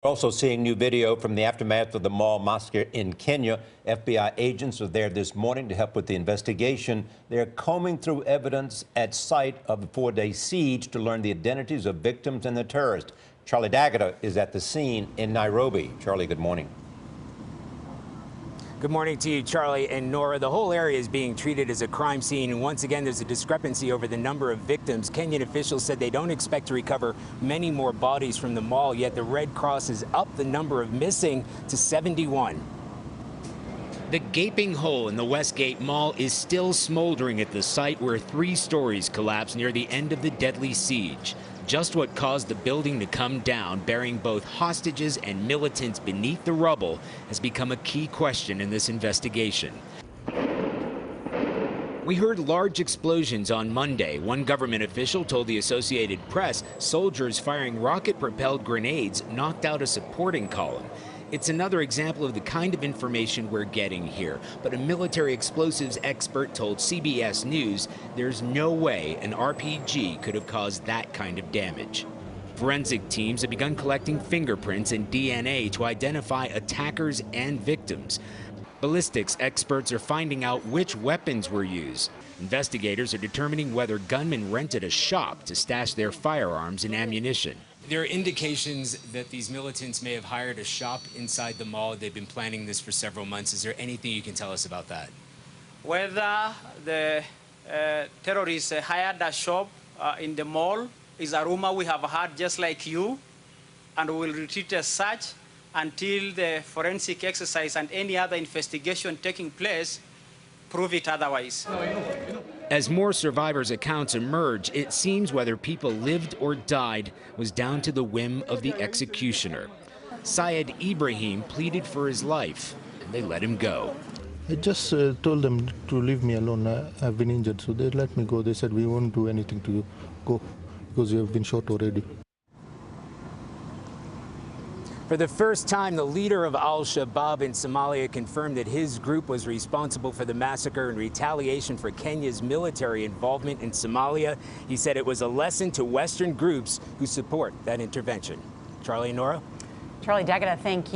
Also seeing new video from the aftermath of the mall massacre in Kenya. FBI agents are there this morning to help with the investigation. They're combing through evidence at site of the 4-day siege to learn the identities of victims and the terrorists. Charlie D'Agata is at the scene in Nairobi. Charlie, good morning. Good morning to you, Charlie and Nora. The whole area is being treated as a crime scene, and once again, there's a discrepancy over the number of victims. Kenyan officials said they don't expect to recover many more bodies from the mall, yet the Red Cross has upped the number of missing to 71. The gaping hole in the Westgate Mall is still smoldering at the site where 3 stories collapsed near the end of the deadly siege. Just what caused the building to come down, burying both hostages and militants beneath the rubble, has become a key question in this investigation. We heard large explosions on Monday. One government official told the Associated Press soldiers firing rocket-propelled grenades knocked out a supporting column. It's another example of the kind of information we're getting here. But a military explosives expert told CBS News there's no way an RPG could have caused that kind of damage. Forensic teams have begun collecting fingerprints and DNA to identify attackers and victims. Ballistics experts are finding out which weapons were used. Investigators are determining whether gunmen rented a shop to stash their firearms and ammunition. There are indications that these militants may have hired a shop inside the mall. They've been planning this for several months. Is there anything you can tell us about that? Whether the terrorists hired a shop in the mall is a rumor we have heard just like you, and we will retreat as such until the forensic exercise and any other investigation taking place prove it otherwise. As more survivors' accounts emerge, it seems whether people lived or died was down to the whim of the executioner. Syed Ibrahim pleaded for his life, and they let him go. I just told them to leave me alone. I've been injured, so they let me go. They said, we won't do anything to you. Go, because you have been shot already. For the first time, the leader of al-Shabaab in Somalia confirmed that his group was responsible for the massacre in retaliation for Kenya's military involvement in Somalia. He said it was a lesson to Western groups who support that intervention. Charlie and Nora? Charlie D'Agata, thank you.